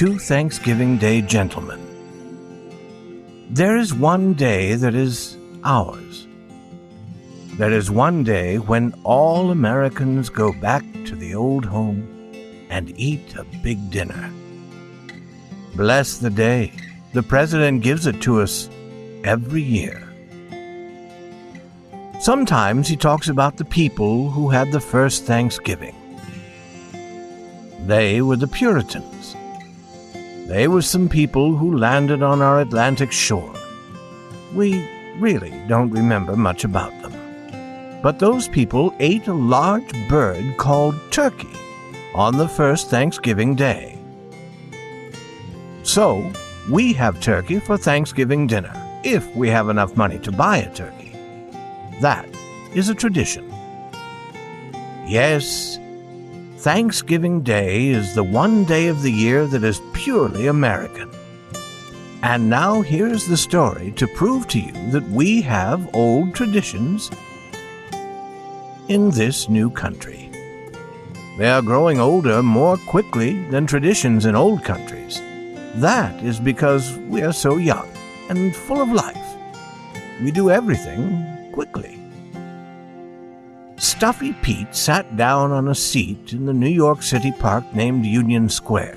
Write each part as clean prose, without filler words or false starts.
two Thanksgiving Day gentlemen. There is one day that is ours. There is one day when all Americans go back to the old home and eat a big dinner. Bless the day. The President gives it to us every year. Sometimes he talks about the people who had the first Thanksgiving. They were the Puritans. They were some people who landed on our Atlantic shore. We really don't remember much about them. But those people ate a large bird called turkey on the first Thanksgiving Day. So, we have turkey for Thanksgiving dinner, if we have enough money to buy a turkey. That is a tradition. Yes, Thanksgiving Day is the one day of the year that is purely American. And now here's the story to prove to you that we have old traditions in this new country. They are growing older more quickly than traditions in old countries. That is because we are so young and full of life. We do everything quickly. Stuffy Pete sat down on a seat in the New York City park named Union Square.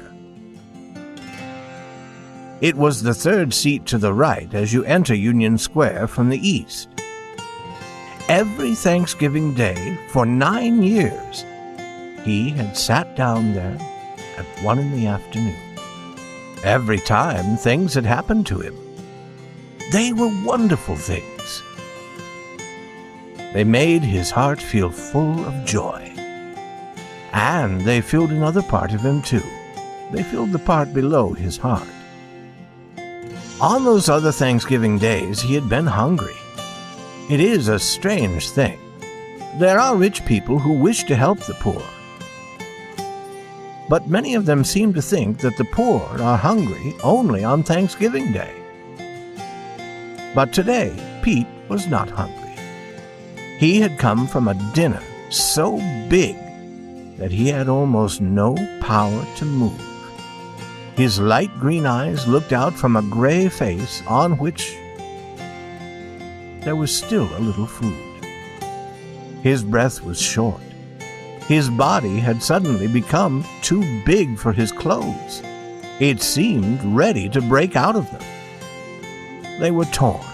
It was the third seat to the right as you enter Union Square from the east. Every Thanksgiving Day for 9 years, he had sat down there at 1 p.m. Every time things had happened to him. They were wonderful things. They made his heart feel full of joy. And they filled another part of him too. They filled the part below his heart. On those other Thanksgiving days, he had been hungry. It is a strange thing. There are rich people who wish to help the poor. But many of them seem to think that the poor are hungry only on Thanksgiving Day. But today, Pete was not hungry. He had come from a dinner so big that he had almost no power to move. His light green eyes looked out from a gray face on which there was still a little food. His breath was short. His body had suddenly become too big for his clothes. It seemed ready to break out of them. They were torn.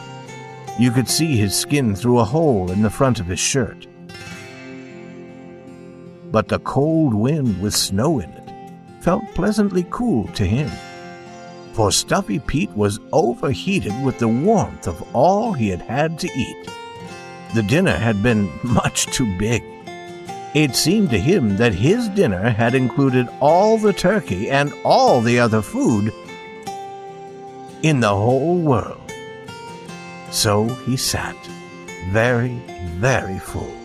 You could see his skin through a hole in the front of his shirt. But the cold wind with snow in it felt pleasantly cool to him, for Stuffy Pete was overheated with the warmth of all he had had to eat. The dinner had been much too big. It seemed to him that his dinner had included all the turkey and all the other food in the whole world. So he sat, very, very full.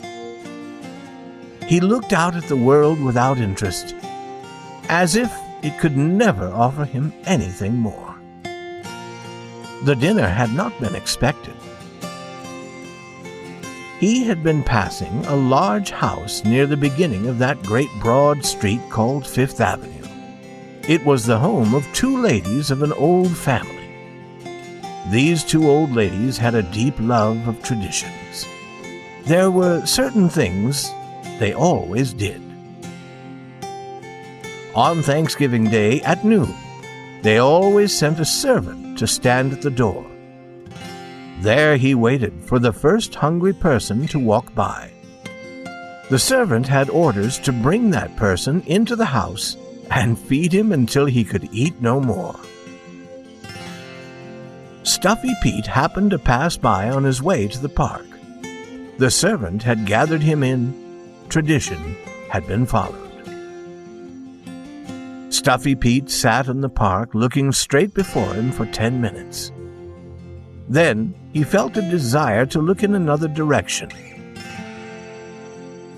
He looked out at the world without interest, as if it could never offer him anything more. The dinner had not been expected. He had been passing a large house near the beginning of that great broad street called Fifth Avenue. It was the home of two ladies of an old family. These two old ladies had a deep love of traditions. There were certain things they always did. On Thanksgiving Day at noon, they always sent a servant to stand at the door. There he waited for the first hungry person to walk by. The servant had orders to bring that person into the house and feed him until he could eat no more. Stuffy Pete happened to pass by on his way to the park. The servant had gathered him in. Tradition had been followed. Stuffy Pete sat in the park looking straight before him for 10 minutes. Then he felt a desire to look in another direction.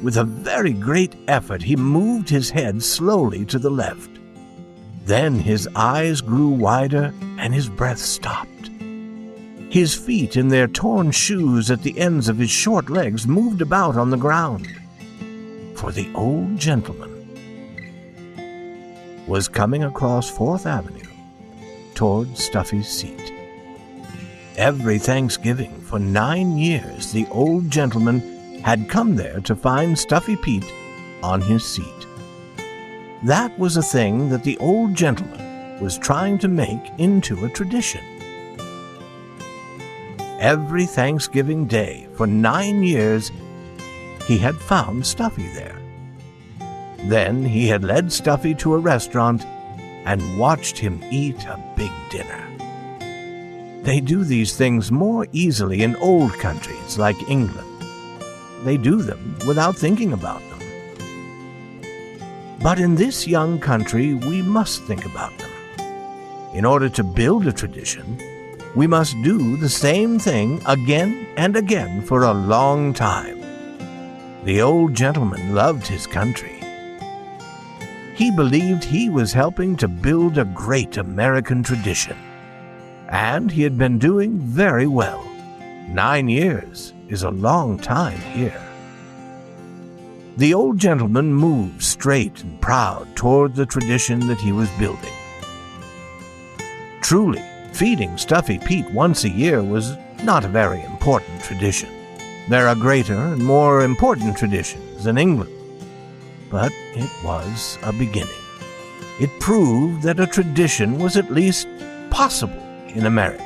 With a very great effort, he moved his head slowly to the left. Then his eyes grew wider and his breath stopped. His feet in their torn shoes at the ends of his short legs moved about on the ground. For the old gentleman was coming across 4th Avenue toward Stuffy's seat. Every Thanksgiving for 9 years, the old gentleman had come there to find Stuffy Pete on his seat. That was a thing that the old gentleman was trying to make into a tradition. Every Thanksgiving Day for 9 years, he had found Stuffy there. Then he had led Stuffy to a restaurant and watched him eat a big dinner. They do these things more easily in old countries like England. They do them without thinking about them. But in this young country, we must think about them. In order to build a tradition, we must do the same thing again and again for a long time. The old gentleman loved his country. He believed he was helping to build a great American tradition, and he had been doing very well. 9 years is a long time here. The old gentleman moved straight and proud toward the tradition that he was building. Truly, feeding Stuffy Pete once a year was not a very important tradition. There are greater and more important traditions in England. But it was a beginning. It proved that a tradition was at least possible in America.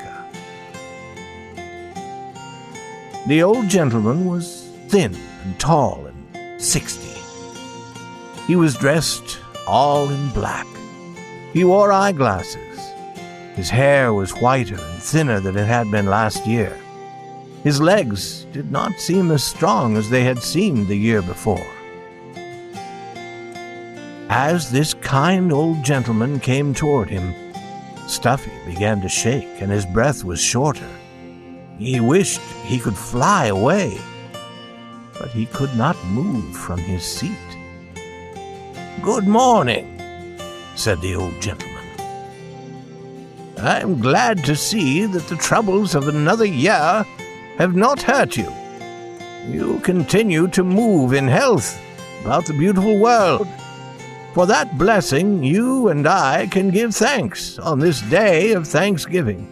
The old gentleman was thin and tall and 60. He was dressed all in black. He wore eyeglasses. His hair was whiter and thinner than it had been last year. His legs did not seem as strong as they had seemed the year before. As this kind old gentleman came toward him, Stuffy began to shake and his breath was shorter. He wished he could fly away, but he could not move from his seat. "Good morning," said the old gentleman. "I'm glad to see that the troubles of another year have not hurt you. You continue to move in health about the beautiful world. For that blessing, you and I can give thanks on this day of Thanksgiving.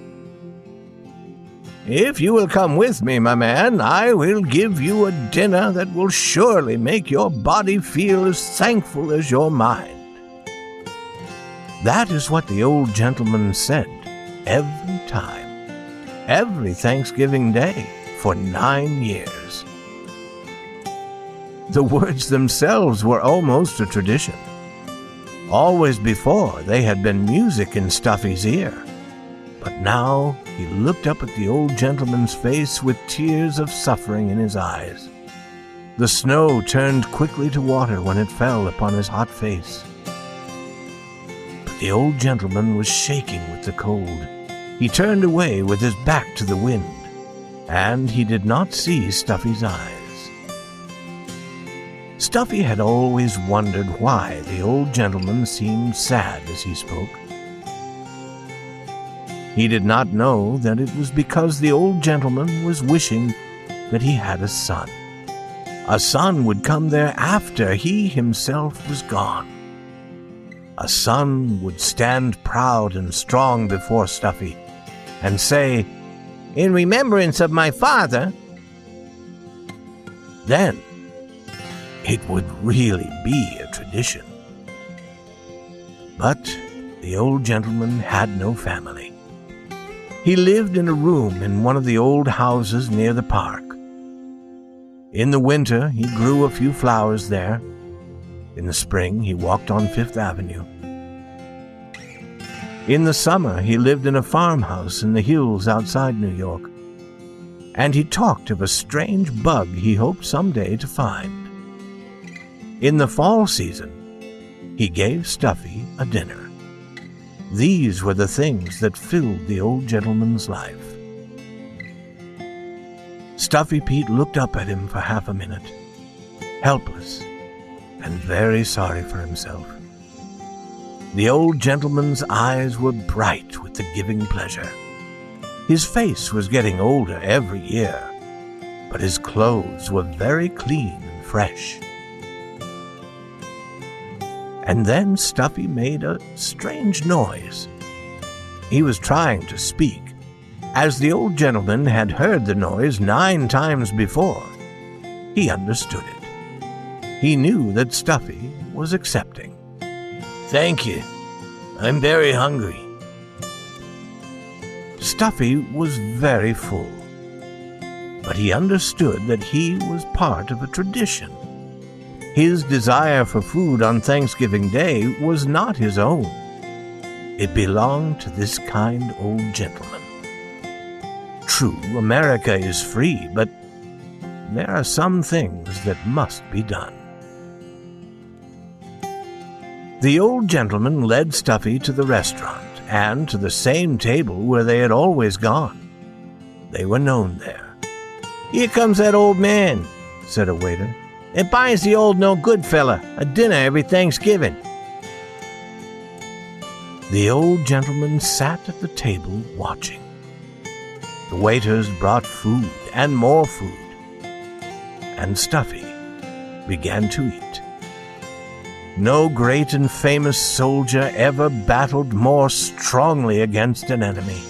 If you will come with me, my man, I will give you a dinner that will surely make your body feel as thankful as your mind." That is what the old gentleman said every time, every Thanksgiving Day for 9 years. The words themselves were almost a tradition. Always before, they had been music in Stuffy's ear. But now he looked up at the old gentleman's face with tears of suffering in his eyes. The snow turned quickly to water when it fell upon his hot face. But the old gentleman was shaking with the cold. He turned away with his back to the wind, and he did not see Stuffy's eyes. Stuffy had always wondered why the old gentleman seemed sad as he spoke. He did not know that it was because the old gentleman was wishing that he had a son. A son would come there after he himself was gone. A son would stand proud and strong before Stuffy and say, "In remembrance of my father," then it would really be a tradition. But the old gentleman had no family. He lived in a room in one of the old houses near the park. In the winter, he grew a few flowers there. In the spring, he walked on 5th Avenue. In the summer, he lived in a farmhouse in the hills outside New York. And he talked of a strange bug he hoped someday to find. In the fall season, he gave Stuffy a dinner. These were the things that filled the old gentleman's life. Stuffy Pete looked up at him for half a minute, helpless and very sorry for himself. The old gentleman's eyes were bright with the giving pleasure. His face was getting older every year, but his clothes were very clean and fresh. And then Stuffy made a strange noise. He was trying to speak, as the old gentleman had heard the noise 9 times before. He understood it. He knew that Stuffy was accepting. "Thank you. I'm very hungry." Stuffy was very full, but he understood that he was part of a tradition. His desire for food on Thanksgiving Day was not his own. It belonged to this kind old gentleman. True, America is free, but there are some things that must be done. The old gentleman led Stuffy to the restaurant and to the same table where they had always gone. They were known there. "Here comes that old man," said a waiter, "and buys the old no-good fella a dinner every Thanksgiving." The old gentleman sat at the table watching. The waiters brought food and more food, and Stuffy began to eat. No great and famous soldier ever battled more strongly against an enemy.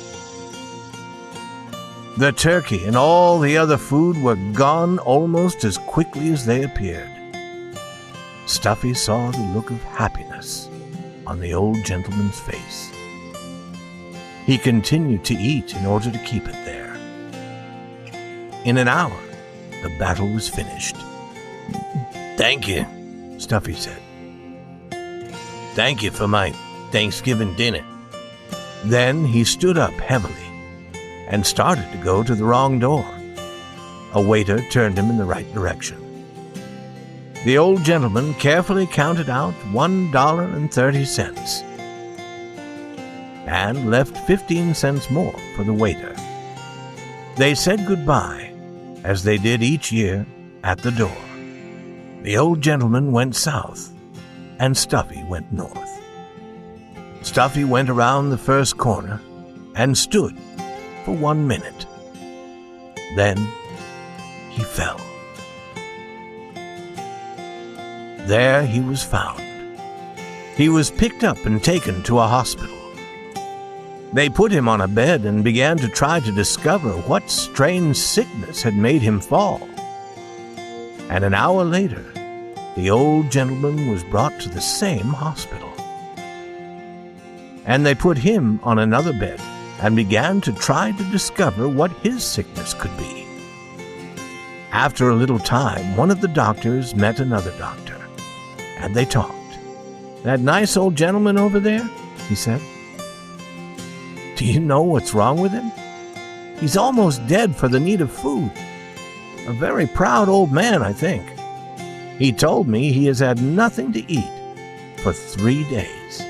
The turkey and all the other food were gone almost as quickly as they appeared. Stuffy saw the look of happiness on the old gentleman's face. He continued to eat in order to keep it there. In an hour, the battle was finished. "Thank you," Stuffy said. "Thank you for my Thanksgiving dinner." Then he stood up heavily and started to go to the wrong door. A waiter turned him in the right direction. The old gentleman carefully counted out $1.30 and left 15 cents more for the waiter. They said goodbye, as they did each year, at the door. The old gentleman went south, and Stuffy went north. Stuffy went around the first corner and stood for 1 minute. Then he fell. There he was found. He was picked up and taken to a hospital. They put him on a bed and began to try to discover what strange sickness had made him fall. And an hour later, the old gentleman was brought to the same hospital. And they put him on another bed and began to try to discover what his sickness could be. After a little time, one of the doctors met another doctor, and they talked. "That nice old gentleman over there," he said, "do you know what's wrong with him? He's almost dead for the need of food. A very proud old man, I think. He told me he has had nothing to eat for 3 days."